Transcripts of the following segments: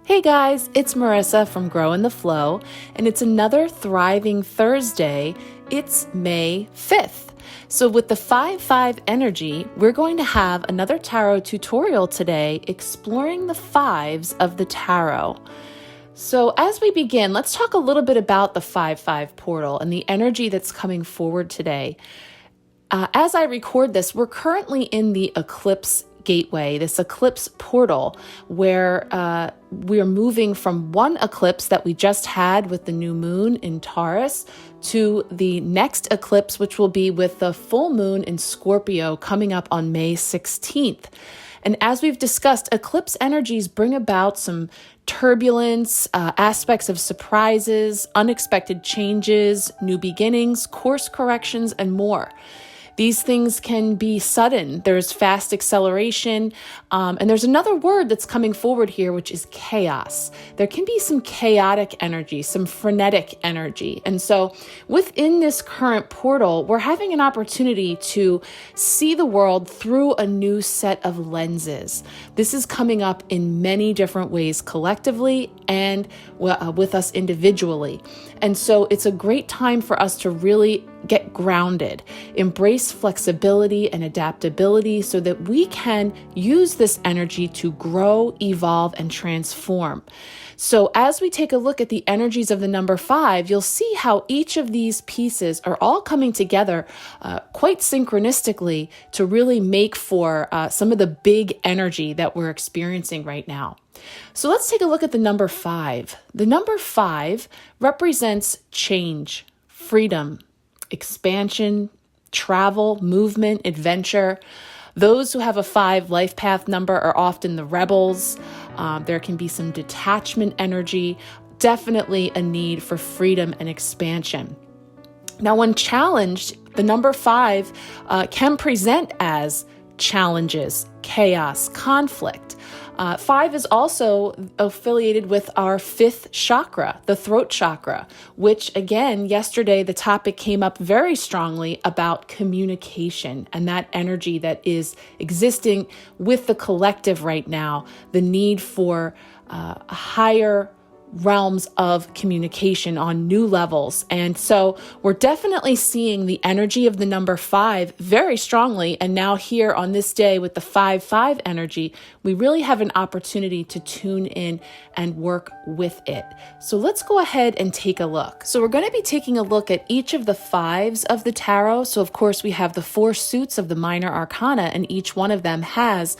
Hey guys, it's Marissa from Grow in the Flow, and it's another thriving Thursday. It's May 5th. So with the 5-5 energy, we're going to have another tarot tutorial today exploring the 5's of the tarot. So as we begin, let's talk a little bit about the 5-5 portal and the energy that's coming forward today. As I record this, we're currently in the Eclipse gateway, this eclipse portal, where we're moving from one eclipse that we just had with the new moon in Taurus to the next eclipse, which will be with the full moon in Scorpio coming up on May 16th. And as we've discussed, eclipse energies bring about some turbulence, aspects of surprises, unexpected changes, new beginnings, course corrections, and more. These things can be sudden. There's fast acceleration. And there's another word that's coming forward here, which is chaos. There can be some chaotic energy, some frenetic energy. And so within this current portal, we're having an opportunity to see the world through a new set of lenses. This is coming up in many different ways collectively and with us individually. And so it's a great time for us to really get grounded, embrace flexibility and adaptability so that we can use this energy to grow, evolve, and transform. So as we take a look at the energies of the number 5, you'll see how each of these pieces are all coming together quite synchronistically to really make for some of the big energy that we're experiencing right now. So let's take a look at the number 5. The number 5 represents change, freedom, expansion, travel, movement, adventure. Those who have a 5 life path number are often the rebels. There can be some detachment energy, definitely a need for freedom and expansion. Now, when challenged, the number 5 can present as challenges, chaos, conflict. 5 is also affiliated with our 5th chakra, the throat chakra, which again, yesterday, the topic came up very strongly about communication and that energy that is existing with the collective right now, the need for higher realms of communication on new levels. And so we're definitely seeing the energy of the number 5 very strongly. And now here on this day with the 5-5 energy, we really have an opportunity to tune in and work with it. So let's go ahead and take a look. So we're going to be taking a look at each of the 5's of the tarot. So of course we have the 4 suits of the minor arcana, and each one of them has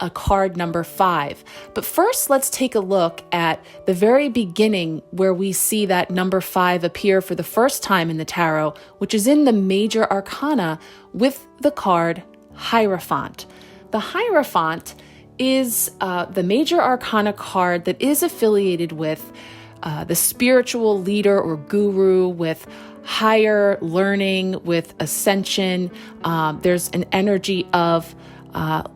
a card number 5. But first, let's take a look at the very beginning where we see that number 5 appear for the first time in the tarot, which is in the major arcana with the card Hierophant. The Hierophant is the major arcana card that is affiliated with the spiritual leader or guru, with higher learning, with ascension. There's an energy of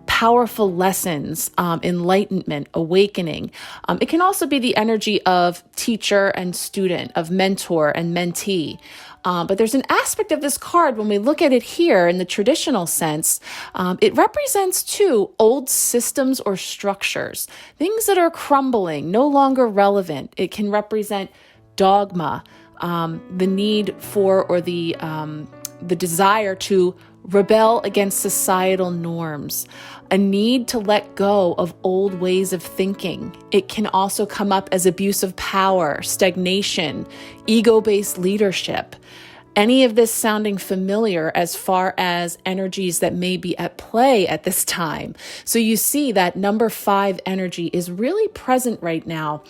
powerful lessons, enlightenment, awakening. It can also be the energy of teacher and student, of mentor and mentee. But there's an aspect of this card when we look at it here in the traditional sense, it represents too old systems or structures, things that are crumbling, no longer relevant. It can represent dogma, the need for or the desire to rebel against societal norms, a need to let go of old ways of thinking. It can also come up as abuse of power, stagnation, ego-based leadership. Any of this sounding familiar as far as energies that may be at play at this time. So you see that number 5 energy is really present right now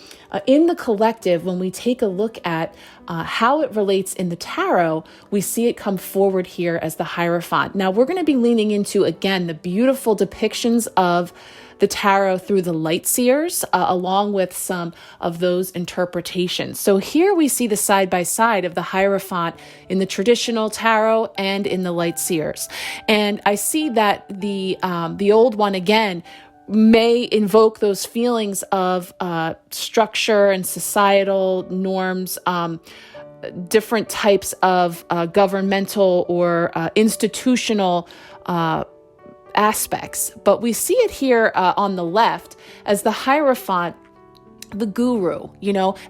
in the collective. When we take a look at how it relates in the tarot, we see it come forward here as the Hierophant. Now we're going to be leaning into, again, the beautiful depictions of the tarot through the light seers, along with some of those interpretations. So here we see the side-by-side of the Hierophant in the traditional tarot and in the light seers. And I see that the old one, again, may invoke those feelings of structure and societal norms, different types of governmental or institutional aspects. But we see it here on the left as the Hierophant the guru,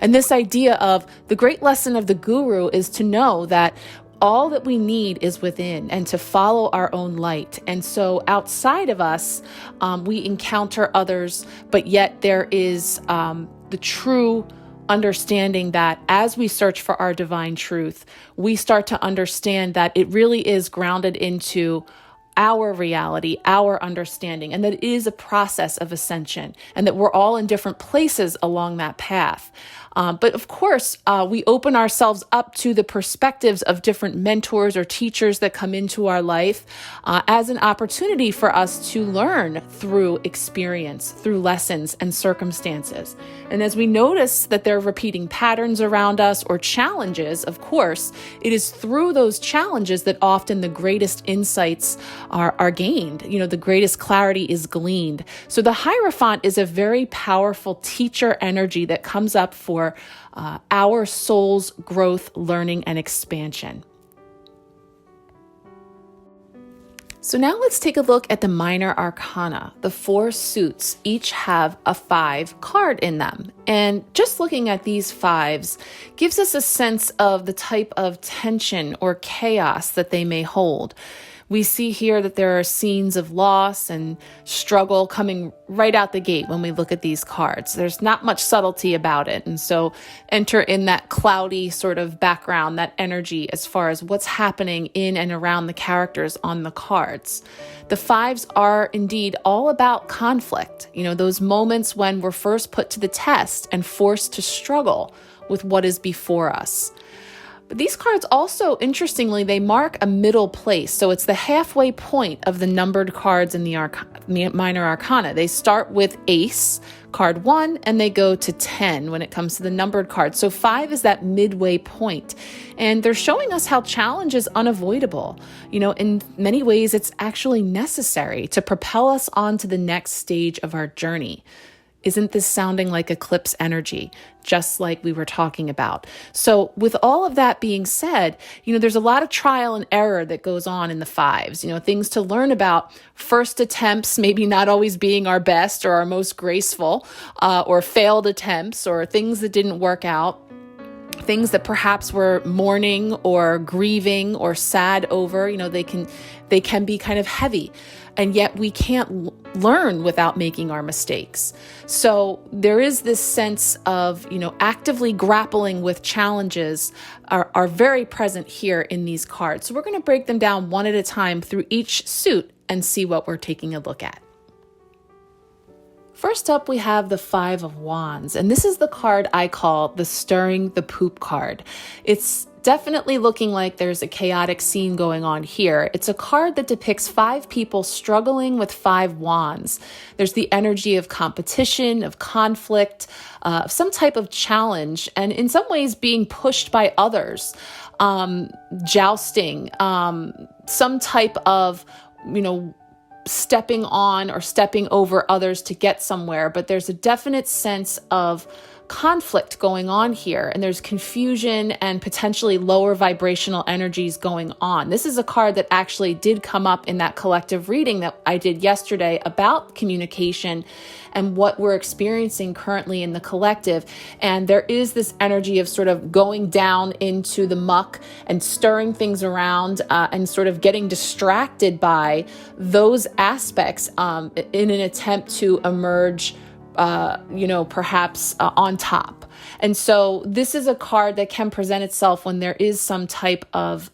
and this idea of the great lesson of the guru is to know that all that we need is within and to follow our own light. And so outside of us, we encounter others, but yet there is the true understanding that as we search for our divine truth, we start to understand that it really is grounded into our reality, our understanding, and that it is a process of ascension, and that we're all in different places along that path. But of course, we open ourselves up to the perspectives of different mentors or teachers that come into our life as an opportunity for us to learn through experience, through lessons and circumstances. And as we notice that there are repeating patterns around us or challenges, of course, it is through those challenges that often the greatest insights are gained. The greatest clarity is gleaned. So the Hierophant is a very powerful teacher energy that comes up for our soul's growth, learning, and expansion. So now let's take a look at the minor arcana. The 4 suits each have a 5 card in them. And just looking at these 5s gives us a sense of the type of tension or chaos that they may hold. We see here that there are scenes of loss and struggle coming right out the gate when we look at these cards. There's not much subtlety about it. And so enter in that cloudy sort of background, that energy as far as what's happening in and around the characters on the cards. The 5s are indeed all about conflict. Those moments when we're first put to the test and forced to struggle with what is before us. But these cards also, interestingly, they mark a middle place. So it's the halfway point of the numbered cards in the minor arcana. They start with ace, card 1, and they go to 10 when it comes to the numbered cards. So 5 is that midway point. And they're showing us how challenge is unavoidable. In many ways, it's actually necessary to propel us on to the next stage of our journey. Isn't this sounding like eclipse energy, just like we were talking about? So with all of that being said, there's a lot of trial and error that goes on in the 5s, things to learn about. First attempts, maybe not always being our best or our most graceful, or failed attempts or things that didn't work out. Things that perhaps we're mourning or grieving or sad over, they can be kind of heavy. And yet we can't learn without making our mistakes. So there is this sense of, actively grappling with challenges are very present here in these cards. So we're going to break them down one at a time through each suit and see what we're taking a look at. First up, we have the 5 of Wands, and this is the card I call the stirring the poop card. It's definitely looking like there's a chaotic scene going on here. It's a card that depicts 5 people struggling with 5 wands. There's the energy of competition, of conflict, of some type of challenge, and in some ways being pushed by others, jousting, some type of, stepping on or stepping over others to get somewhere. But there's a definite sense of conflict going on here, and there's confusion and potentially lower vibrational energies going on. This is a card that actually did come up in that collective reading that I did yesterday about communication and what we're experiencing currently in the collective. And there is this energy of sort of going down into the muck and stirring things around and sort of getting distracted by those aspects in an attempt to emerge perhaps on top. And so this is a card that can present itself when there is some type of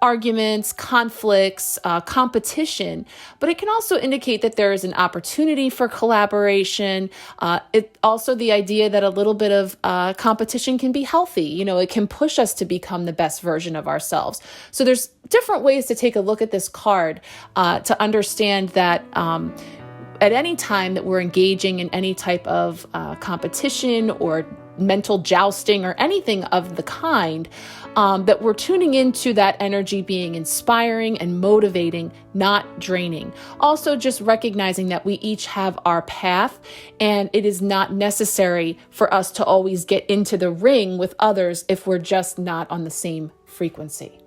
arguments, conflicts, competition, but it can also indicate that there is an opportunity for collaboration. It also the idea that a little bit of competition can be healthy. It can push us to become the best version of ourselves. So there's different ways to take a look at this card to understand that at any time that we're engaging in any type of competition or mental jousting or anything of the kind, that we're tuning into that energy being inspiring and motivating, not draining. Also, just recognizing that we each have our path, and it is not necessary for us to always get into the ring with others if we're just not on the same frequency.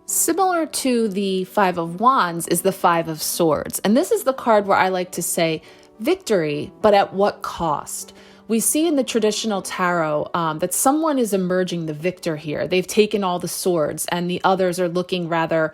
Similar to the 5 of Wands is the 5 of Swords. And this is the card where I like to say, victory, but at what cost? We see in the traditional tarot that someone is emerging the victor here. They've taken all the swords and the others are looking rather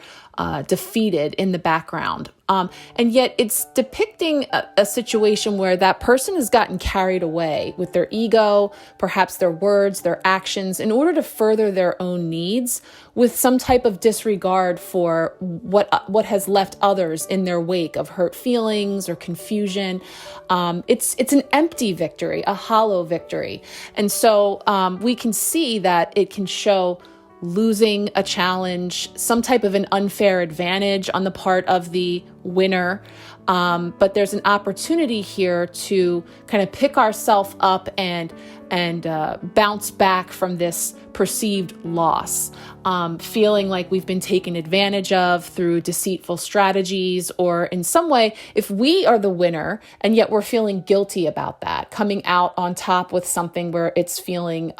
defeated in the background. And yet it's depicting a situation where that person has gotten carried away with their ego, perhaps their words, their actions, in order to further their own needs with some type of disregard for what has left others in their wake of hurt feelings or confusion. It's an empty victory, a hollow victory. And so we can see that it can show losing a challenge, some type of an unfair advantage on the part of the winner. But there's an opportunity here to kind of pick ourselves up and bounce back from this perceived loss, feeling like we've been taken advantage of through deceitful strategies, or in some way, if we are the winner and yet we're feeling guilty about that, coming out on top with something where it's feeling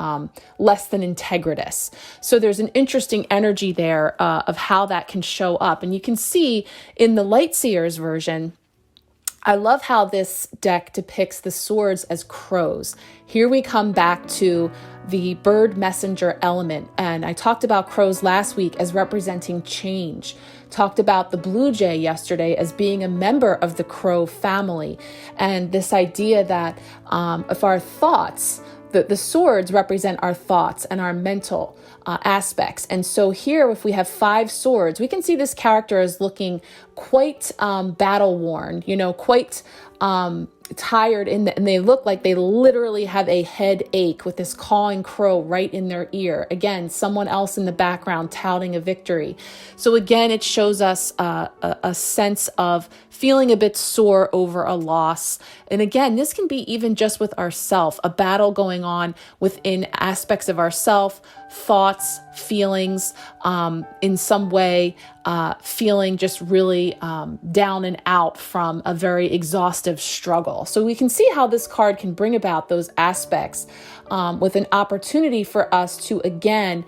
less than integritous. So there's an interesting energy there of how that can show up. And you can see in the Light Seers version, I love how this deck depicts the swords as crows. Here we come back to the bird messenger element. And I talked about crows last week as representing change. Talked about the blue jay yesterday as being a member of the crow family. And this idea that if our thoughts, the swords represent our thoughts and our mental aspects. And so here, if we have 5 swords, we can see this character as looking quite battle worn, quite tired, and they look like they literally have a headache with this cawing crow right in their ear. Again, someone else in the background touting a victory. So again, it shows us a sense of feeling a bit sore over a loss. And again, this can be even just with ourself, a battle going on within aspects of ourself, thoughts, feelings, in some way, feeling just really down and out from a very exhaustive struggle. So we can see how this card can bring about those aspects with an opportunity for us to, again,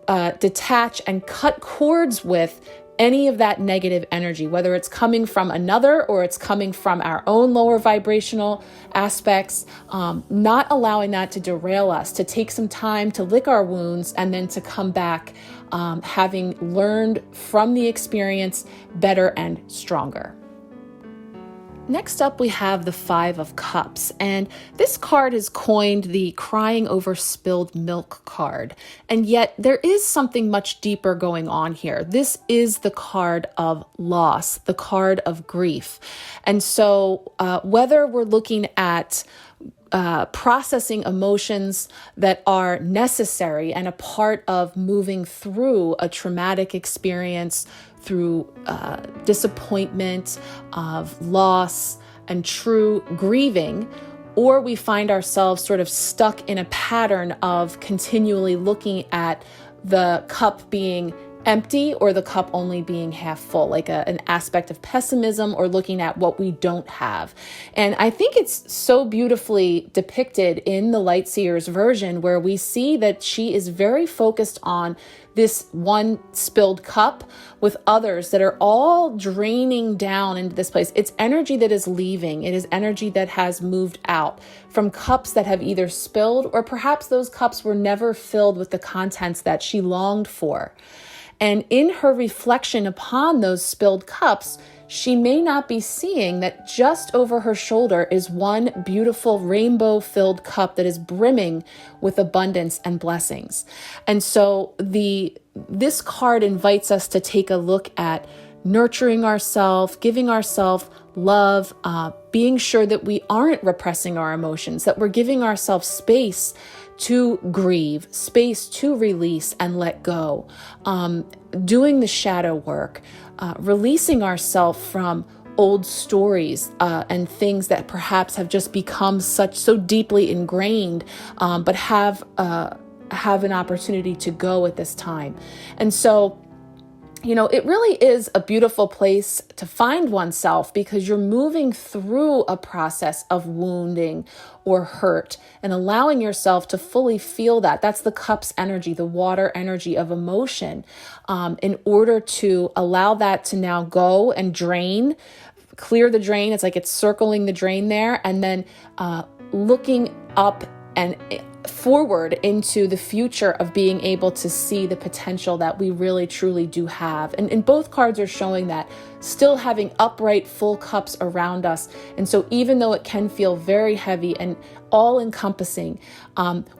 detach and cut cords with any of that negative energy, whether it's coming from another or it's coming from our own lower vibrational aspects, not allowing that to derail us, to take some time to lick our wounds and then to come back having learned from the experience better and stronger. Next up, we have the 5 of Cups, and this card is coined the crying over spilled milk card. And yet there is something much deeper going on here. This is the card of loss, the card of grief. And so whether we're looking at processing emotions that are necessary and a part of moving through a traumatic experience, through disappointment, of loss, and true grieving, or we find ourselves sort of stuck in a pattern of continually looking at the cup being empty or the cup only being half full, like an aspect of pessimism or looking at what we don't have. And I think it's so beautifully depicted in the Light Seers version, where we see that she is very focused on this one spilled cup with others that are all draining down into this place. It's energy that is leaving. It is energy that has moved out from cups that have either spilled, or perhaps those cups were never filled with the contents that she longed for. And in her reflection upon those spilled cups, she may not be seeing that just over her shoulder is one beautiful rainbow-filled cup that is brimming with abundance and blessings. And so this card invites us to take a look at nurturing ourselves, giving ourselves love, being sure that we aren't repressing our emotions, that we're giving ourselves space to grieve, space to release and let go, doing the shadow work, releasing ourselves from old stories and things that perhaps have just become so deeply ingrained, but have an opportunity to go at this time. And so, it really is a beautiful place to find oneself, because you're moving through a process of wounding or hurt and allowing yourself to fully feel that. That's the cup's energy, the water energy of emotion, in order to allow that to now go and drain, clear the drain. It's like it's circling the drain there, and then looking up and forward into the future of being able to see the potential that we really truly do have. And both cards are showing that, still having upright full cups around us. And so even though it can feel very heavy and all encompassing,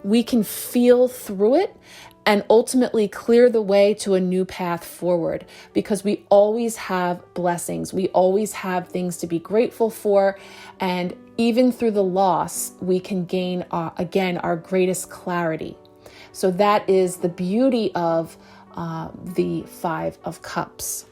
we can feel through it and ultimately clear the way to a new path forward, because we always have blessings. We always have things to be grateful for. And even through the loss, we can gain, again, our greatest clarity. So that is the beauty of the 5 of Cups.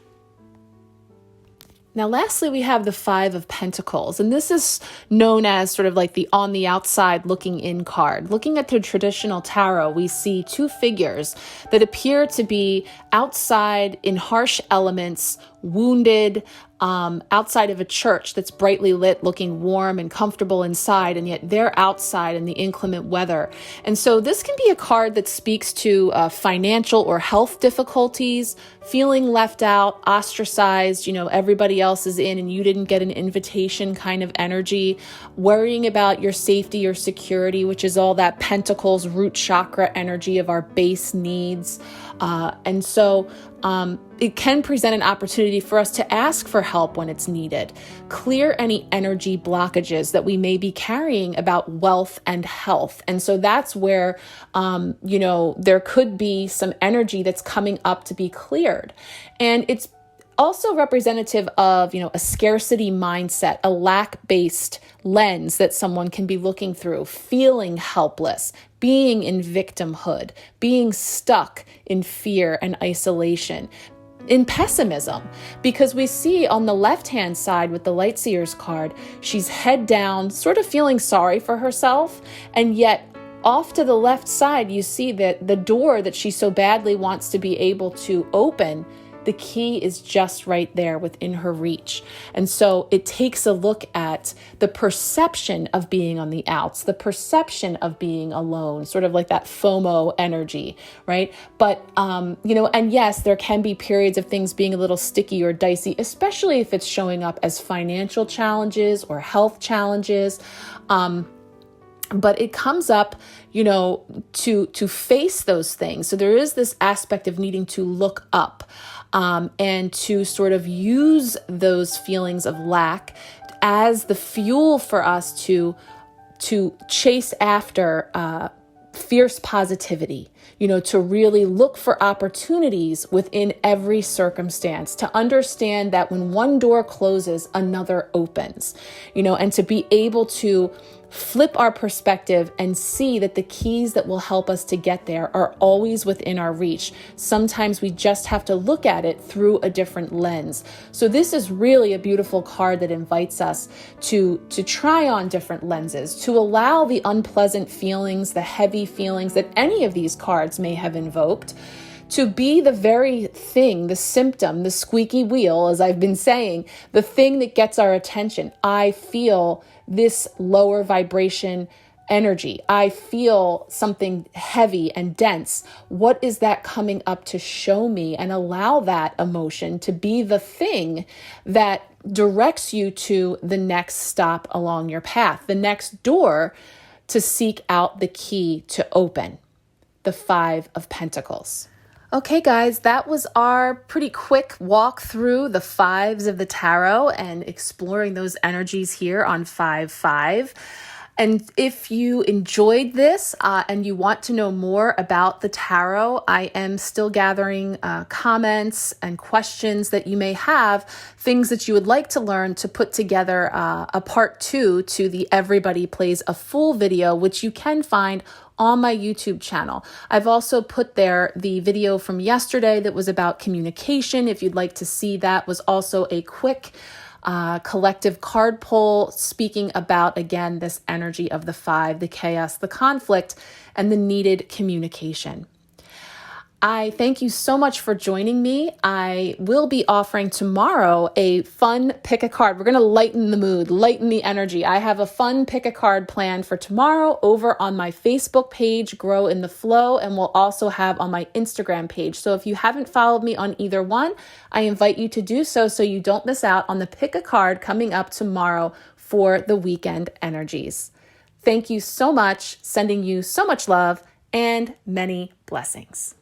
Now, lastly, we have the 5 of Pentacles, and this is known as sort of like the on the outside looking in card. Looking at the traditional tarot, we see 2 figures that appear to be outside in harsh elements, wounded, outside of a church that's brightly lit, looking warm and comfortable inside, and yet they're outside in the inclement weather. And so this can be a card that speaks to financial or health difficulties, feeling left out, ostracized, everybody else is in and you didn't get an invitation kind of energy, worrying about your safety or security, which is all that Pentacles root chakra energy of our base needs. And so it can present an opportunity for us to ask for help when it's needed. Clear any energy blockages that we may be carrying about wealth and health. And so that's where, there could be some energy that's coming up to be cleared. And it's also representative of, a scarcity mindset, a lack-based lens that someone can be looking through, feeling helpless, being in victimhood, being stuck in fear and isolation, in pessimism, because we see on the left-hand side with the Light Seer's card, she's head down, sort of feeling sorry for herself, and yet off to the left side, you see that the door that she so badly wants to be able to open, the key is just right there within her reach. And so it takes a look at the perception of being on the outs, the perception of being alone, sort of like that FOMO energy, right? But, and yes, there can be periods of things being a little sticky or dicey, especially if it's showing up as financial challenges or health challenges. But it comes up, to face those things. So there is this aspect of needing to look up and to sort of use those feelings of lack as the fuel for us to chase after fierce positivity, to really look for opportunities within every circumstance, to understand that when one door closes, another opens, and to be able to flip our perspective and see that the keys that will help us to get there are always within our reach. Sometimes we just have to look at it through a different lens. So this is really a beautiful card that invites us to try on different lenses, to allow the unpleasant feelings, the heavy feelings that any of these cards may have invoked, to be the very thing, the symptom, the squeaky wheel, as I've been saying, the thing that gets our attention. I feel this lower vibration energy. I feel something heavy and dense. What is that coming up to show me? And allow that emotion to be the thing that directs you to the next stop along your path, the next door to seek out the key to open. The 5 of Pentacles. Okay, guys, that was our pretty quick walk through the 5s of the tarot and exploring those energies here on 5/5. And if you enjoyed this and you want to know more about the tarot, I am still gathering comments and questions that you may have, things that you would like to learn to put together a part 2 to the Everybody Plays a Fool video, which you can find on my YouTube channel. I've also put there the video from yesterday that was about communication. If you'd like to see that, was also a quick collective card pull speaking about, again, this energy of the 5, the chaos, the conflict, and the needed communication. I thank you so much for joining me. I will be offering tomorrow a fun pick a card. We're going to lighten the mood, lighten the energy. I have a fun pick a card planned for tomorrow over on my Facebook page, Grow in the Flow, and we'll also have on my Instagram page. So if you haven't followed me on either one, I invite you to do so you don't miss out on the pick a card coming up tomorrow for the weekend energies. Thank you so much, sending you so much love and many blessings.